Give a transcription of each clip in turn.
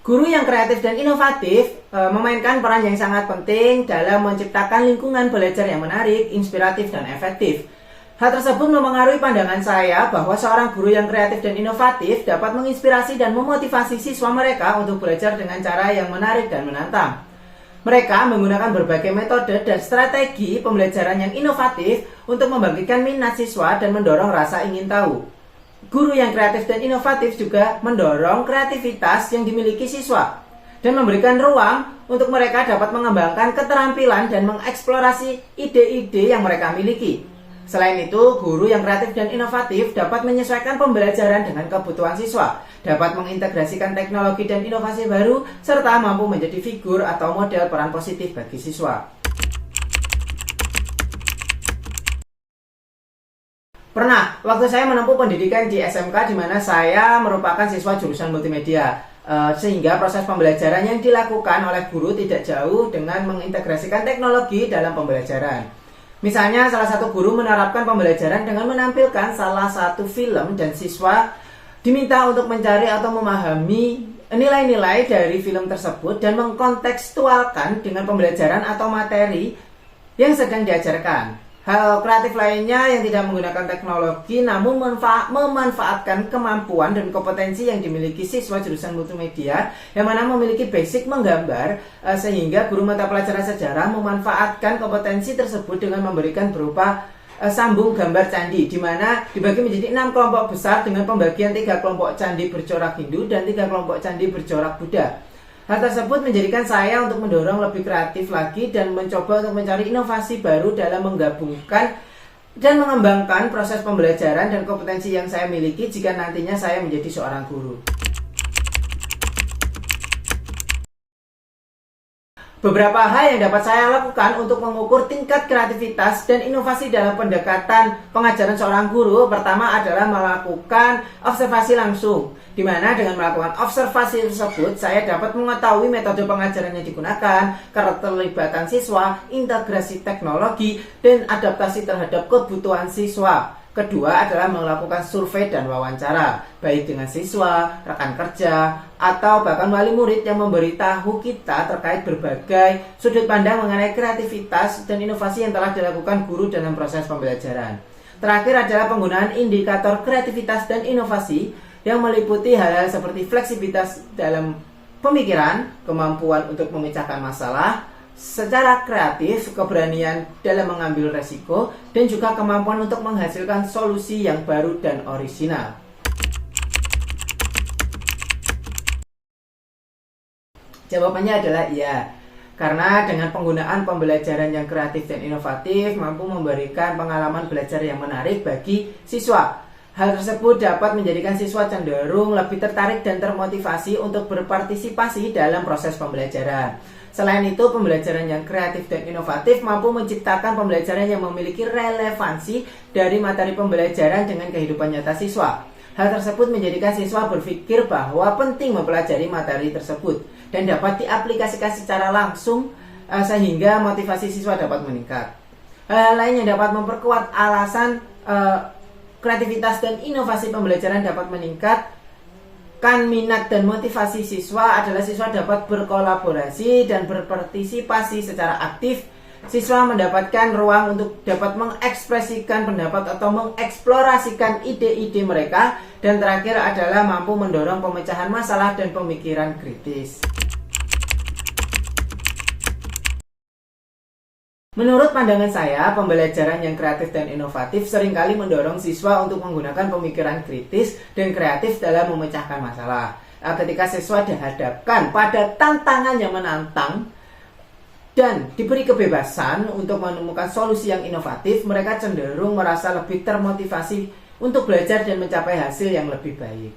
Guru yang kreatif dan inovatif memainkan peran yang sangat penting dalam menciptakan lingkungan belajar yang menarik, inspiratif, dan efektif. Hal tersebut mempengaruhi pandangan saya bahwa seorang guru yang kreatif dan inovatif dapat menginspirasi dan memotivasi siswa mereka untuk belajar dengan cara yang menarik dan menantang. Mereka menggunakan berbagai metode dan strategi pembelajaran yang inovatif untuk membangkitkan minat siswa dan mendorong rasa ingin tahu. Guru yang kreatif dan inovatif juga mendorong kreativitas yang dimiliki siswa dan memberikan ruang untuk mereka dapat mengembangkan keterampilan dan mengeksplorasi ide-ide yang mereka miliki. Selain itu, guru yang kreatif dan inovatif dapat menyesuaikan pembelajaran dengan kebutuhan siswa, dapat mengintegrasikan teknologi dan inovasi baru, serta mampu menjadi figur atau model peran positif bagi siswa. Pernah, waktu saya menempuh pendidikan di SMK di mana saya merupakan siswa jurusan multimedia, sehingga proses pembelajaran yang dilakukan oleh guru tidak jauh dengan mengintegrasikan teknologi dalam pembelajaran. Misalnya, salah satu guru menerapkan pembelajaran dengan menampilkan salah satu film dan siswa diminta untuk mencari atau memahami nilai-nilai dari film tersebut dan mengkontekstualkan dengan pembelajaran atau materi yang sedang diajarkan. Hal kreatif lainnya yang tidak menggunakan teknologi namun memanfaatkan kemampuan dan kompetensi yang dimiliki siswa jurusan multimedia yang mana memiliki basic menggambar, sehingga guru mata pelajaran sejarah memanfaatkan kompetensi tersebut dengan memberikan berupa sambung gambar candi, di mana dibagi menjadi 6 kelompok besar dengan pembagian 3 kelompok candi bercorak Hindu dan 3 kelompok candi bercorak Buddha. Hal tersebut menjadikan saya untuk mendorong lebih kreatif lagi dan mencoba untuk mencari inovasi baru dalam menggabungkan dan mengembangkan proses pembelajaran dan kompetensi yang saya miliki jika nantinya saya menjadi seorang guru. Beberapa hal yang dapat saya lakukan untuk mengukur tingkat kreativitas dan inovasi dalam pendekatan pengajaran seorang guru. Pertama adalah melakukan observasi langsung, di mana dengan melakukan observasi tersebut saya dapat mengetahui metode pengajaran yang digunakan, keterlibatan siswa, integrasi teknologi, dan adaptasi terhadap kebutuhan siswa. Kedua adalah melakukan survei dan wawancara, baik dengan siswa, rekan kerja, atau bahkan wali murid yang memberitahu kita terkait berbagai sudut pandang mengenai kreativitas dan inovasi yang telah dilakukan guru dalam proses pembelajaran. Terakhir adalah penggunaan indikator kreativitas dan inovasi yang meliputi hal-hal seperti fleksibilitas dalam pemikiran, kemampuan untuk memecahkan masalah secara kreatif, keberanian dalam mengambil resiko, dan juga kemampuan untuk menghasilkan solusi yang baru dan orisinal. Jawabannya adalah iya, karena dengan penggunaan pembelajaran yang kreatif dan inovatif mampu memberikan pengalaman belajar yang menarik bagi siswa. Hal tersebut dapat menjadikan siswa cenderung lebih tertarik dan termotivasi untuk berpartisipasi dalam proses pembelajaran. Selain itu, pembelajaran yang kreatif dan inovatif mampu menciptakan pembelajaran yang memiliki relevansi dari materi pembelajaran dengan kehidupan nyata siswa. Hal tersebut menjadikan siswa berpikir bahwa penting mempelajari materi tersebut dan dapat diaplikasikan secara langsung, sehingga motivasi siswa dapat meningkat. Hal lain yang dapat memperkuat alasan kreativitas dan inovasi pembelajaran dapat meningkat minat dan motivasi siswa adalah siswa dapat berkolaborasi dan berpartisipasi secara aktif. Siswa mendapatkan ruang untuk dapat mengekspresikan pendapat atau mengeksplorasikan ide-ide mereka. Dan terakhir adalah mampu mendorong pemecahan masalah dan pemikiran kritis. Menurut pandangan saya, pembelajaran yang kreatif dan inovatif seringkali mendorong siswa untuk menggunakan pemikiran kritis dan kreatif dalam memecahkan masalah. Ketika siswa dihadapkan pada tantangan yang menantang dan diberi kebebasan untuk menemukan solusi yang inovatif, mereka cenderung merasa lebih termotivasi untuk belajar dan mencapai hasil yang lebih baik.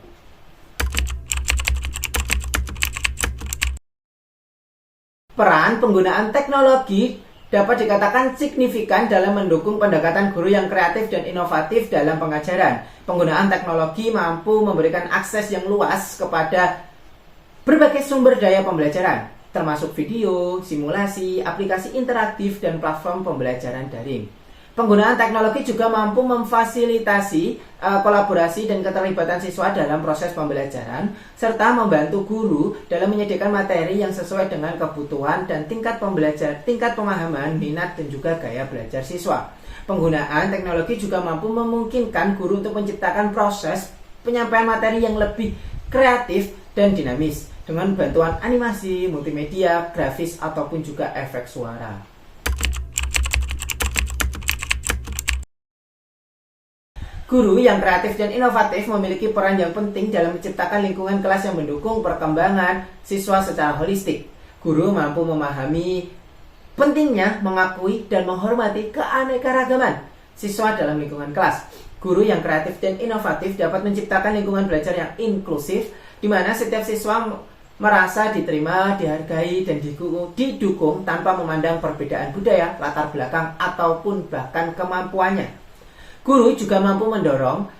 Peran penggunaan teknologi dapat dikatakan signifikan dalam mendukung pendekatan guru yang kreatif dan inovatif dalam pengajaran. Penggunaan teknologi mampu memberikan akses yang luas kepada berbagai sumber daya pembelajaran, termasuk video, simulasi, aplikasi interaktif, dan platform pembelajaran daring. Penggunaan teknologi juga mampu memfasilitasi kolaborasi dan keterlibatan siswa dalam proses pembelajaran, serta membantu guru dalam menyediakan materi yang sesuai dengan kebutuhan dan tingkat pemahaman, minat, dan juga gaya belajar siswa. Penggunaan teknologi juga mampu memungkinkan guru untuk menciptakan proses penyampaian materi yang lebih kreatif dan dinamis dengan bantuan animasi, multimedia, grafis, ataupun juga efek suara. Guru yang kreatif dan inovatif memiliki peran yang penting dalam menciptakan lingkungan kelas yang mendukung perkembangan siswa secara holistik. Guru mampu memahami pentingnya mengakui dan menghormati keanekaragaman siswa dalam lingkungan kelas. Guru yang kreatif dan inovatif dapat menciptakan lingkungan belajar yang inklusif, di mana setiap siswa merasa diterima, dihargai, dan didukung tanpa memandang perbedaan budaya, latar belakang, ataupun bahkan kemampuannya. Guru juga mampu mendorong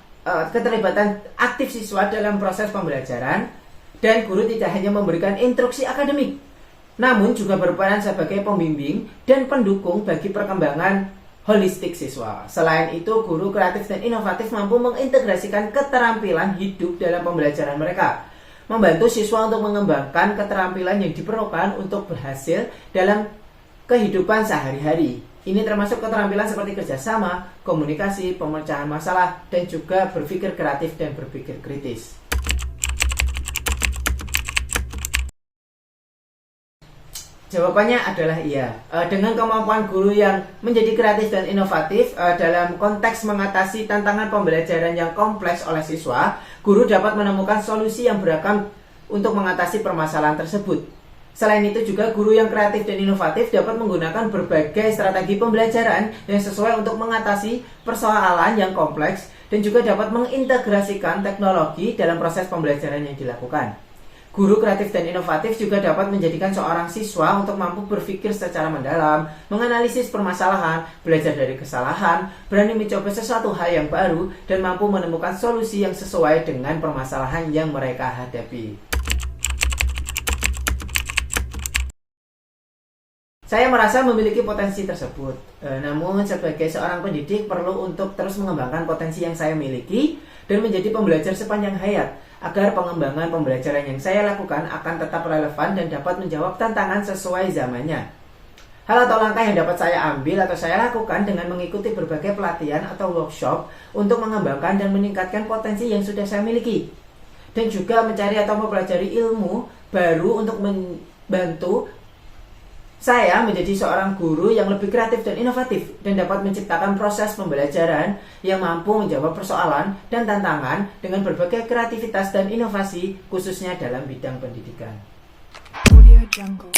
keterlibatan aktif siswa dalam proses pembelajaran, dan guru tidak hanya memberikan instruksi akademik, namun juga berperan sebagai pembimbing dan pendukung bagi perkembangan holistik siswa. Selain itu, guru kreatif dan inovatif mampu mengintegrasikan keterampilan hidup dalam pembelajaran mereka, membantu siswa untuk mengembangkan keterampilan yang diperlukan untuk berhasil dalam kehidupan sehari-hari. Ini termasuk keterampilan seperti kerjasama, komunikasi, pemecahan masalah, dan juga berpikir kreatif dan berpikir kritis. Jawabannya adalah iya. Dengan kemampuan guru yang menjadi kreatif dan inovatif dalam konteks mengatasi tantangan pembelajaran yang kompleks oleh siswa, guru dapat menemukan solusi yang beragam untuk mengatasi permasalahan tersebut. Selain itu juga guru yang kreatif dan inovatif dapat menggunakan berbagai strategi pembelajaran yang sesuai untuk mengatasi persoalan yang kompleks, dan juga dapat mengintegrasikan teknologi dalam proses pembelajaran yang dilakukan. Guru kreatif dan inovatif juga dapat menjadikan seorang siswa untuk mampu berpikir secara mendalam, menganalisis permasalahan, belajar dari kesalahan, berani mencoba sesuatu hal yang baru, dan mampu menemukan solusi yang sesuai dengan permasalahan yang mereka hadapi. Saya merasa memiliki potensi tersebut, namun sebagai seorang pendidik perlu untuk terus mengembangkan potensi yang saya miliki dan menjadi pembelajar sepanjang hayat, agar pengembangan pembelajaran yang saya lakukan akan tetap relevan dan dapat menjawab tantangan sesuai zamannya. Hal atau langkah yang dapat saya ambil atau saya lakukan dengan mengikuti berbagai pelatihan atau workshop untuk mengembangkan dan meningkatkan potensi yang sudah saya miliki, dan juga mencari atau mempelajari ilmu baru untuk membantu saya menjadi seorang guru yang lebih kreatif dan inovatif, dan dapat menciptakan proses pembelajaran yang mampu menjawab persoalan dan tantangan dengan berbagai kreativitas dan inovasi, khususnya dalam bidang pendidikan. Audio Jungle.